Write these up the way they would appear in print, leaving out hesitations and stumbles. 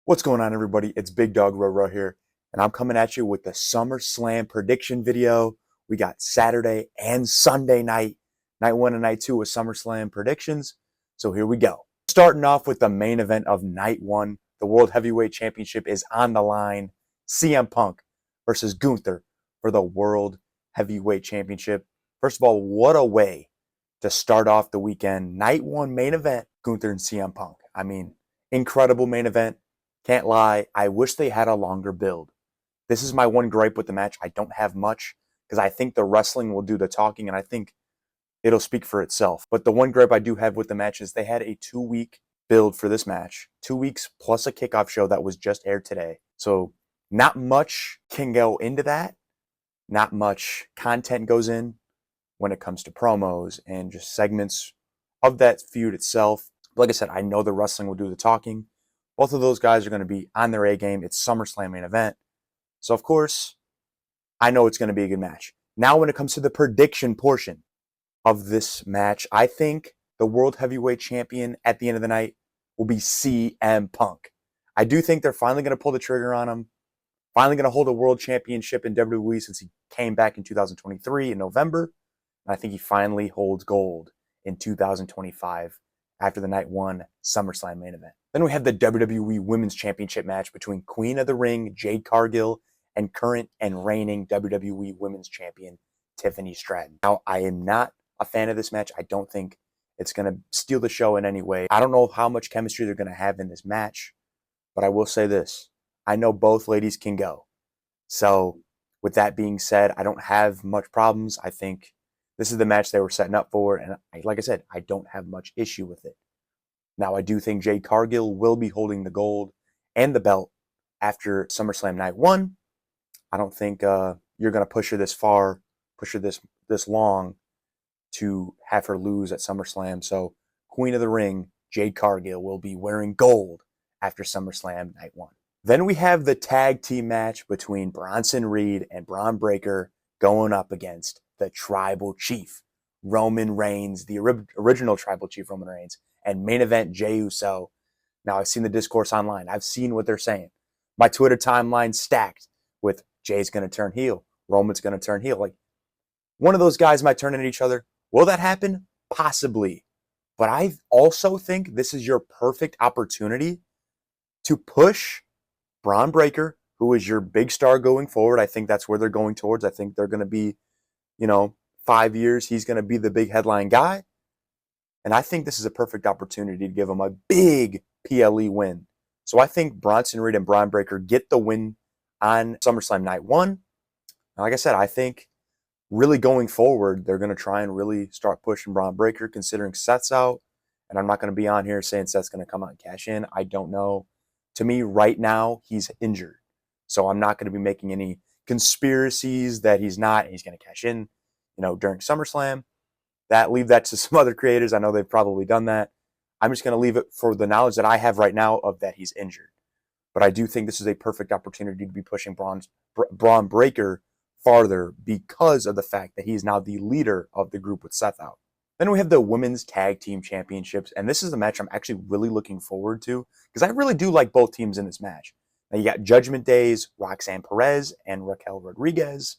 What's going on, everybody? It's Big Dog Roro here, and I'm coming at you with the SummerSlam prediction video. We got Saturday and Sunday night, night one and night two with SummerSlam predictions. So here we go. Starting off with the main event of night one, the World Heavyweight Championship is on the line. CM Punk versus Gunther for the World Heavyweight Championship. First of all, what a way to start off the weekend. Night one main event, Gunther and CM Punk. I mean, incredible main event. Can't lie, I wish they had a longer build. This is my one gripe with the match. I don't have much because I think the wrestling will do the talking and I think it'll speak for itself. But the one gripe I do have with the match is they had a 2-week build for this match. 2 weeks plus a kickoff show that was just aired today. So not much can go into that. Not much content goes in when it comes to promos and just segments of that feud itself. Like I said, I know the wrestling will do the talking. Both of those guys are going to be on their A game. It's SummerSlam main event. So, of course, I know it's going to be a good match. Now, when it comes to the prediction portion of this match, I think the World Heavyweight Champion at the end of the night will be CM Punk. I do think they're finally going to pull the trigger on him. Finally going to hold a World Championship in WWE since he came back in 2023 in November. And I think he finally holds gold in 2025 after the night one SummerSlam main event. Then we have the WWE Women's Championship match between Queen of the Ring, Jade Cargill, and current and reigning WWE Women's Champion, Tiffany Stratton. Now, I am not a fan of this match. I don't think it's going to steal the show in any way. I don't know how much chemistry they're going to have in this match, but I will say this. I know both ladies can go. So, with that being said, I don't have much problems. I think this is the match they were setting up for, and like I said, I don't have much issue with it. Now, I do think Jade Cargill will be holding the gold and the belt after SummerSlam Night 1. I don't think you're going to push her this far, push her this long to have her lose at SummerSlam. So, Queen of the Ring, Jade Cargill, will be wearing gold after SummerSlam Night 1. Then we have the tag team match between Bronson Reed and Bron Breakker going up against the Tribal Chief, Roman Reigns, the original Tribal Chief Roman Reigns, and main event Jey Uso. Now, I've seen the discourse online. I've seen what they're saying. My Twitter timeline stacked with Jay's going to turn heel, Roman's going to turn heel. Like, one of those guys might turn into each other. Will that happen? Possibly. But I also think this is your perfect opportunity to push Bron Breakker, who is your big star going forward. I think that's where they're going towards. I think they're going to be, 5 years, he's going to be the big headline guy. And I think this is a perfect opportunity to give him a big PLE win. So I think Bronson Reed and Bron Breakker get the win on SummerSlam Night 1. And like I said, I think really going forward, they're going to try and really start pushing Bron Breakker, considering Seth's out. And I'm not going to be on here saying Seth's going to come out and cash in. I don't know. To me, right now, he's injured. So I'm not going to be making any conspiracies that he's not and he's going to cash in, during SummerSlam. Leave that to some other creators. I know they've probably done that. I'm just going to leave it for the knowledge that I have right now of that he's injured. But I do think this is a perfect opportunity to be pushing Bron Breakker farther because of the fact that he's now the leader of the group with Seth out. Then we have the Women's Tag Team Championships, and this is the match I'm actually really looking forward to because I really do like both teams in this match. Now you got Judgment Day's Roxanne Perez and Raquel Rodriguez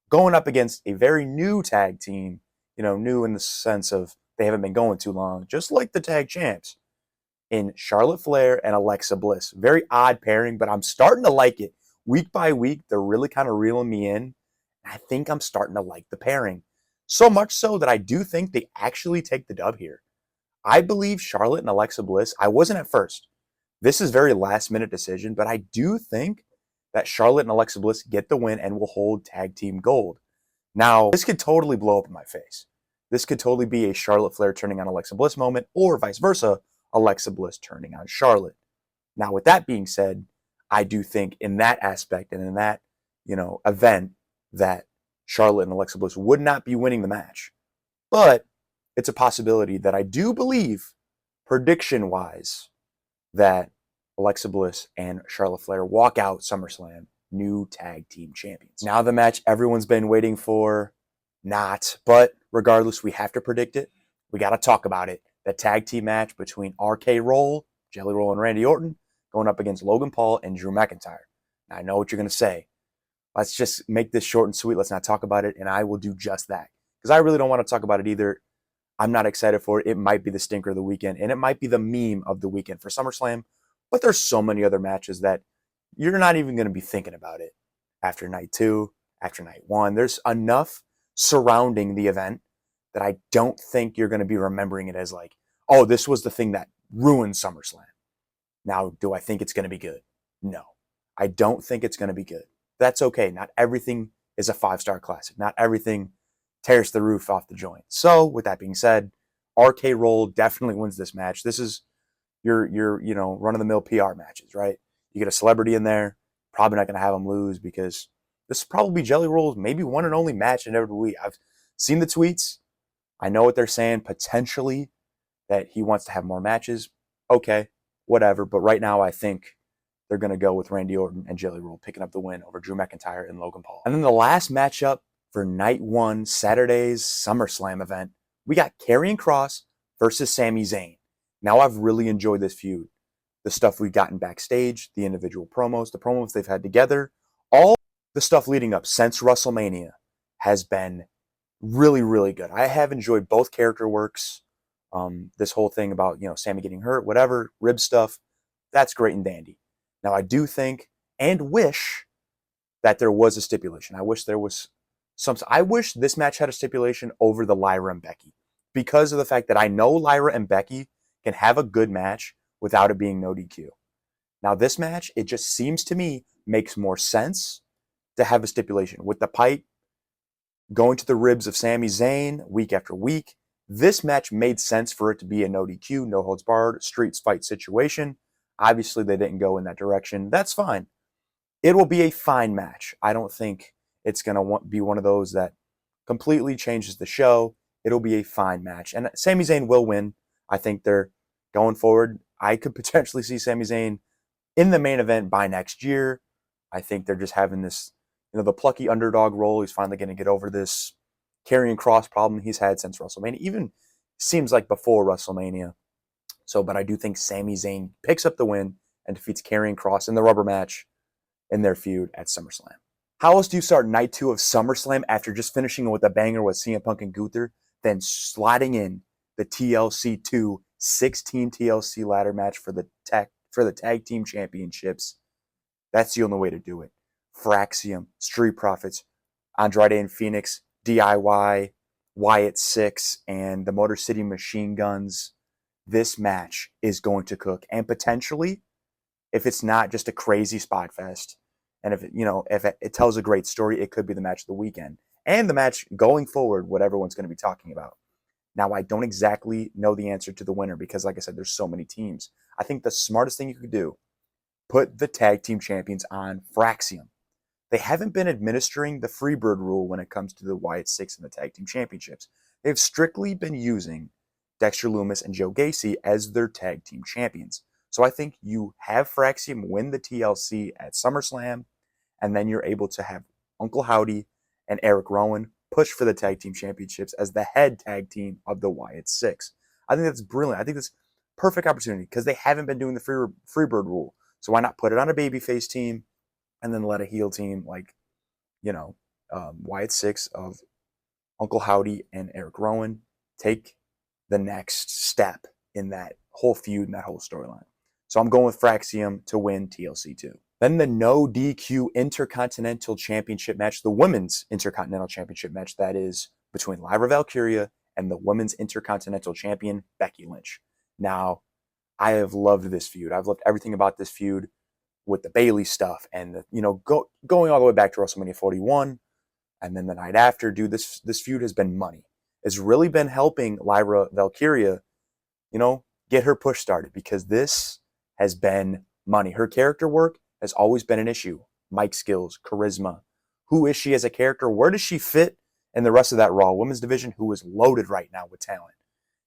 going up against a very new tag team, new in the sense of they haven't been going too long, just like the tag champs, in Charlotte Flair and Alexa Bliss. Very odd pairing, but I'm starting to like it. Week by week, they're really kind of reeling me in. I think I'm starting to like the pairing. So much so that I do think they actually take the dub here. I believe Charlotte and Alexa Bliss, I wasn't at first. This is very last minute decision, but I do think that Charlotte and Alexa Bliss get the win and will hold tag team gold. Now, this could totally blow up in my face. This could totally be a Charlotte Flair turning on Alexa Bliss moment, or vice versa, Alexa Bliss turning on Charlotte. Now, with that being said, I do think in that aspect and in that, event that Charlotte and Alexa Bliss would not be winning the match. But it's a possibility that I do believe, prediction-wise, that Alexa Bliss and Charlotte Flair walk out SummerSlam new tag team champions. Now the match everyone's been waiting for, not, but regardless, we have to predict it. We got to talk about it. The tag team match between RK Roll, Jelly Roll, and Randy Orton going up against Logan Paul and Drew McIntyre. Now, I know what you're going to say. Let's just make this short and sweet. Let's not talk about it, and I will do just that. Because I really don't want to talk about it either. I'm not excited for it. It might be the stinker of the weekend, and it might be the meme of the weekend for SummerSlam, but there's so many other matches that you're not even going to be thinking about it after night 2, after night 1. There's enough surrounding the event that I don't think you're going to be remembering it as like, oh, this was the thing that ruined SummerSlam. Now, do I think it's going to be good? No. I don't think it's going to be good. That's okay. Not everything is a 5-star classic. Not everything tears the roof off the joint. So, with that being said, RK Roll definitely wins this match. This is your run-of-the-mill PR matches, right? You get a celebrity in there, probably not going to have them lose because this is probably Jelly Roll's maybe one and only match in every week. I've seen the tweets. I know what they're saying, potentially that he wants to have more matches. Okay, whatever. But right now, I think they're going to go with Randy Orton and Jelly Roll picking up the win over Drew McIntyre and Logan Paul. And then the last matchup for night 1, Saturday's SummerSlam event, we got Karrion Kross versus Sami Zayn. Now, I've really enjoyed this feud. The stuff we've gotten backstage, the individual promos, the promos they've had together, all the stuff leading up since WrestleMania has been really, really good. I have enjoyed both character works. This whole thing about, Sami getting hurt, whatever, rib stuff, that's great and dandy. Now, I do think and wish that there was a stipulation. I wish there was I wish this match had a stipulation over the Lyra and Becky because of the fact that I know Lyra and Becky can have a good match without it being no DQ. Now, this match, it just seems to me makes more sense to have a stipulation. With the pipe going to the ribs of Sami Zayn week after week, this match made sense for it to be a no DQ, no holds barred, streets fight situation. Obviously, they didn't go in that direction. That's fine. It will be a fine match. I don't think it's going to be one of those that completely changes the show. It'll be a fine match. And Sami Zayn will win. I think they're going forward. I could potentially see Sami Zayn in the main event by next year. I think they're just having this, the plucky underdog role. He's finally going to get over this Karrion Kross problem he's had since WrestleMania. Even seems like before WrestleMania. But I do think Sami Zayn picks up the win and defeats Karrion Kross in the rubber match in their feud at SummerSlam. How else do you start night 2 of SummerSlam after just finishing with a banger with CM Punk and Gunther, then sliding in the TLC 2 6-team TLC ladder match for the tag team championships? That's the only way to do it. Fraxium, Street Profits, Andrade and Phoenix, DIY, Wyatt 6, and the Motor City Machine Guns. This match is going to cook, and potentially, if it's not just a crazy spot fest, and if it tells a great story, it could be the match of the weekend and the match going forward, what everyone's going to be talking about. Now, I don't exactly know the answer to the winner because, like I said, there's so many teams. I think the smartest thing you could do, put the tag team champions on Fraxium. They haven't been administering the Freebird rule when it comes to the Wyatt 6 and the tag team championships. They've strictly been using Dexter Lumis and Joe Gacy as their tag team champions. So I think you have Fraxium win the TLC at SummerSlam, and then you're able to have Uncle Howdy and Eric Rowan push for the tag team championships as the head tag team of the Wyatt 6. I think that's brilliant. I think that's perfect opportunity because they haven't been doing the Freebird rule. So why not put it on a babyface team and then let a heel team like, Wyatt 6 of Uncle Howdy and Eric Rowan take the next step in that whole feud and that whole storyline. So I'm going with Fraxium to win TLC 2. Then the no DQ Intercontinental Championship match, the Women's Intercontinental Championship match, that is between Lyra Valkyria and the Women's Intercontinental Champion, Becky Lynch. Now, I have loved this feud. I've loved everything about this feud with the Bayley stuff and going all the way back to WrestleMania 41 and then the night after. Dude, this feud has been money. It's really been helping Lyra Valkyria, get her push started because this has been money. Her character work has always been an issue. Mic skills, charisma. Who is she as a character? Where does she fit in the rest of that Raw Women's division who is loaded right now with talent?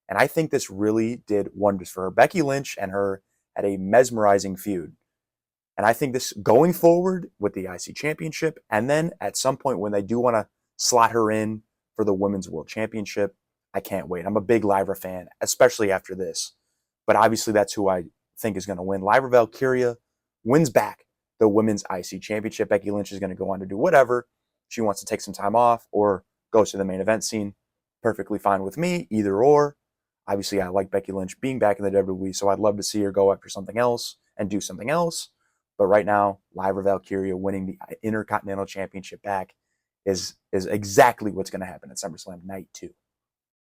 And I think this really did wonders for her. Becky Lynch and her had a mesmerizing feud. And I think this going forward with the IC Championship, and then at some point when they do want to slot her in for the Women's World Championship, I can't wait. I'm a big Lyra fan, especially after this. But obviously that's who I think is going to win. Lyra Valkyria wins back the Women's IC Championship. Becky Lynch is going to go on to do whatever. She wants to take some time off or goes to the main event scene. Perfectly fine with me, either or. Obviously, I like Becky Lynch being back in the WWE, so I'd love to see her go after something else and do something else. But right now, Lyra Valkyria winning the Intercontinental Championship back is exactly what's going to happen at SummerSlam Night 2.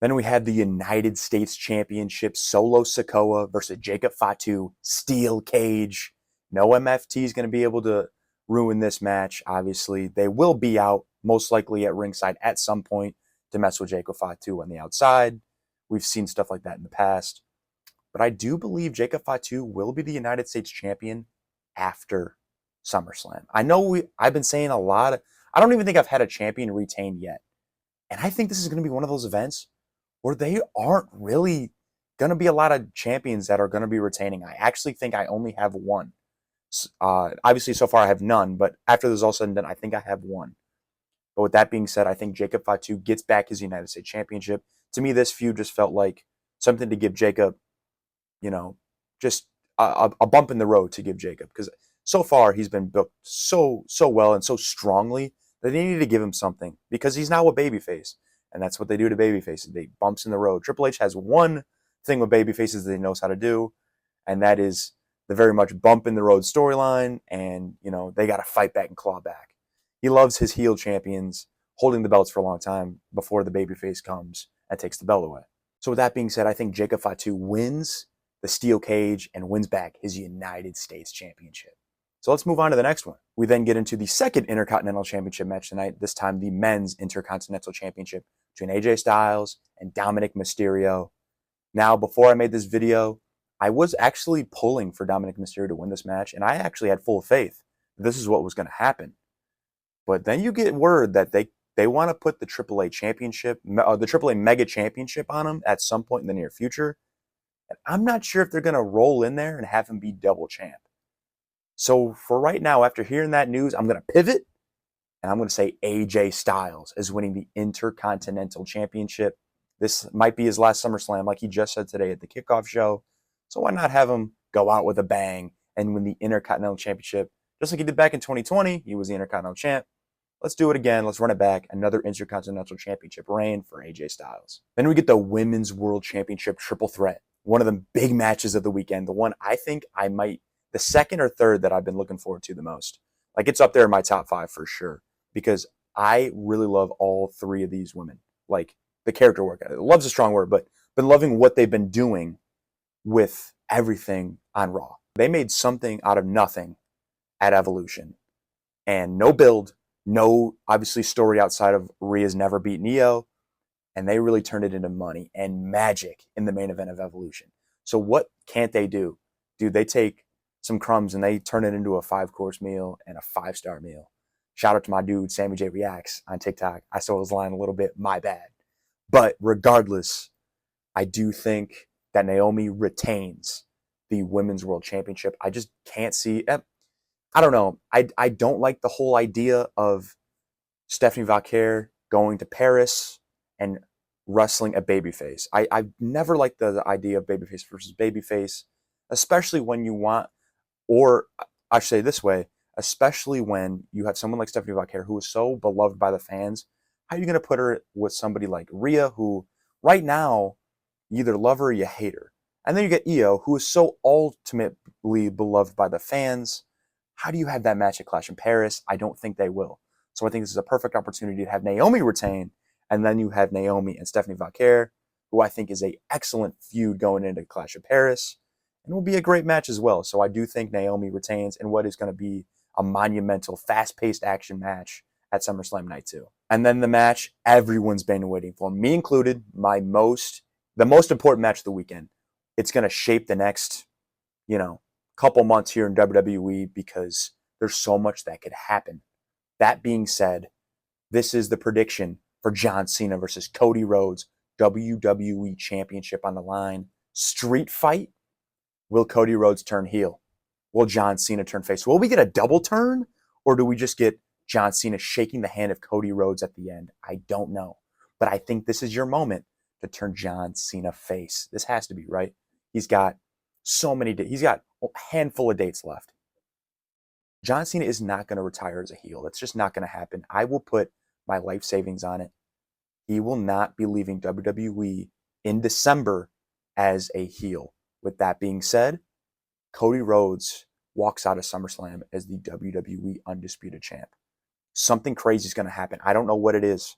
Then we had the United States Championship, Solo Sikoa versus Jacob Fatu, Steel Cage. No MFT is going to be able to ruin this match, obviously. They will be out, most likely at ringside at some point, to mess with Jacob Fatu on the outside. We've seen stuff like that in the past. But I do believe Jacob Fatu will be the United States champion after SummerSlam. I know I've been saying a lot. I don't even think I've had a champion retain yet. And I think this is going to be one of those events where they aren't really going to be a lot of champions that are going to be retaining. I actually think I only have one. Obviously, so far I have none, but after this is all said and done, I think I have one. But with that being said, I think Jacob Fatu gets back his United States Championship. To me, this feud just felt like something to give Jacob, just a bump in the road to give Jacob. Because so far, he's been booked so well and so strongly that they need to give him something. Because he's now a babyface. And that's what they do to babyfaces. They bumps in the road. Triple H has one thing with babyfaces that he knows how to do. And that is the very much bump in the road storyline. And, they got to fight back and claw back. He loves his heel champions holding the belts for a long time before the babyface comes and takes the belt away. So with that being said, I think Jacob Fatu wins the Steel Cage and wins back his United States Championship. So let's move on to the next one. We then get into the second Intercontinental Championship match tonight, this time the Men's Intercontinental Championship between AJ Styles and Dominik Mysterio. Now, before I made this video, I was actually pulling for Dominik Mysterio to win this match, and I actually had full faith that this is what was going to happen. But then you get word that they want to put the AAA Championship, the AAA Mega Championship on him at some point in the near future. And I'm not sure if they're going to roll in there and have him be double champ. So for right now, after hearing that news, I'm going to pivot and I'm going to say AJ Styles is winning the Intercontinental Championship. This might be his last SummerSlam, like he just said today at the kickoff show. So why not have him go out with a bang and win the Intercontinental Championship? Just like he did back in 2020, he was the Intercontinental Champ. Let's do it again. Let's run it back. Another Intercontinental Championship reign for AJ Styles. Then we get the Women's World Championship triple threat. One of the big matches of the weekend. The one I think the second or third that I've been looking forward to the most. Like, it's up there in my top 5 for sure. Because I really love all 3 of these women. Like, the character work. Love's a strong word, but been loving what they've been doing with everything on Raw. They made something out of nothing at Evolution. And no build. No, obviously, story outside of Rhea's never beaten Io, and they really turned it into money and magic in the main event of Evolution. So what can't they do? Dude, they take some crumbs and they turn it into a 5-course meal and a 5-star meal. Shout out to my dude, Sammy J Reacts on TikTok. I stole his line a little bit, my bad. But regardless, I do think that Naomi retains the Women's World Championship. I just can't see... I don't know. I don't like the whole idea of Stephanie Valkyria going to Paris and wrestling a babyface. I've never liked the idea of babyface versus babyface, especially when you want, or I should say this way, especially when you have someone like Stephanie Valkyria who is so beloved by the fans. How are you going to put her with somebody like Rhea, who right now you either love her or you hate her? And then you get Io, who is so ultimately beloved by the fans. How do you have that match at Clash in Paris? I don't think they will. So I think this is a perfect opportunity to have Naomi retain, and then you have Naomi and Stephanie Valkyria, who I think is an excellent feud going into Clash of Paris, and will be a great match as well. So I do think Naomi retains in what is going to be a monumental, fast-paced action match at SummerSlam Night 2. And then the match everyone's been waiting for, me included, the most important match of the weekend. It's going to shape the next, couple months here in WWE because there's so much that could happen. That being said, this is the prediction for John Cena versus Cody Rhodes, WWE Championship on the line. Street fight. Will Cody Rhodes turn heel? Will John Cena turn face? Will we get a double turn? Or do we just get John Cena shaking the hand of Cody Rhodes at the end? I don't know. But I think this is your moment to turn John Cena face. This has to be, right? He's got so many days. He's got a handful of dates left. John Cena is not going to retire as a heel. That's just not going to happen. I will put my life savings on it. He will not be leaving WWE in December as a heel. With that being said, Cody Rhodes walks out of SummerSlam as the WWE Undisputed Champ. Something crazy is going to happen. I don't know what it is.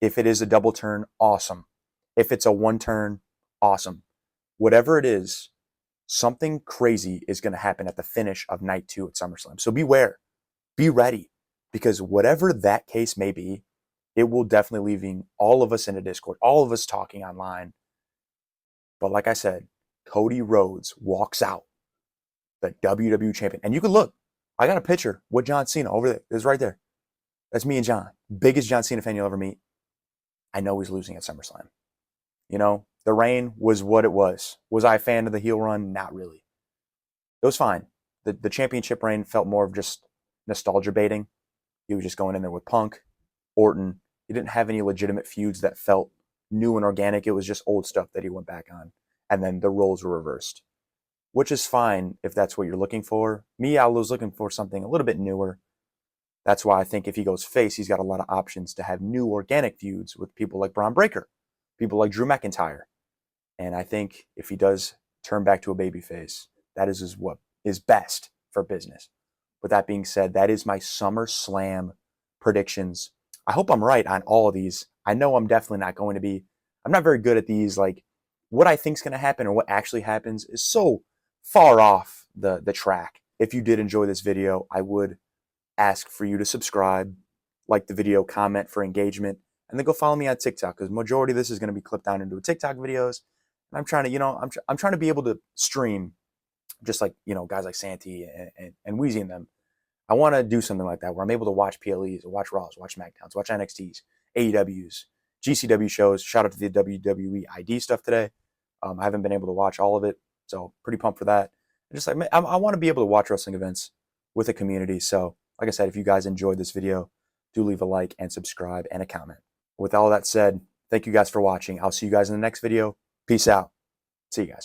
If it is a double turn, awesome. If it's a one turn, awesome. Whatever it is, something crazy is going to happen at the finish of night 2 at SummerSlam. So beware. Be ready. Because whatever that case may be, it will definitely leaving all of us in a Discord, all of us talking online. But like I said, Cody Rhodes walks out the WWE champion. And you can look. I got a picture with John Cena over there. It's right there. That's me and John. Biggest John Cena fan you'll ever meet. I know he's losing at SummerSlam. You know, the reign was what it was. Was I a fan of the heel run? Not really. It was fine. The championship reign felt more of just nostalgia baiting. He was just going in there with Punk, Orton. He didn't have any legitimate feuds that felt new and organic. It was just old stuff that he went back on. And then the roles were reversed, which is fine if that's what you're looking for. Me, I was looking for something a little bit newer. That's why I think if he goes face, he's got a lot of options to have new organic feuds with people like Bron Breakker, people like Drew McIntyre. And I think if he does turn back to a babyface, that is what is best for business. With that being said, that is my SummerSlam predictions. I hope I'm right on all of these. I know I'm definitely not going to be. I'm not very good at these. Like, what I think is going to happen or what actually happens is so far off the track. If you did enjoy this video, I would ask for you to subscribe, like the video, comment for engagement, and then go follow me on TikTok, because majority of this is going to be clipped down into TikTok videos. And I'm trying to, I'm trying to be able to stream just like, guys like Santi and Wheezy and them. I want to do something like that where I'm able to watch PLEs, watch Raws, watch SmackDowns, watch NXTs, AEWs, GCW shows. Shout out to the WWE ID stuff today. I haven't been able to watch all of it, so pretty pumped for that. Just like I want to be able to watch wrestling events with a community. So, like I said, if you guys enjoyed this video, do leave a like and subscribe and a comment. With all that said, thank you guys for watching. I'll see you guys in the next video. Peace out. See you guys.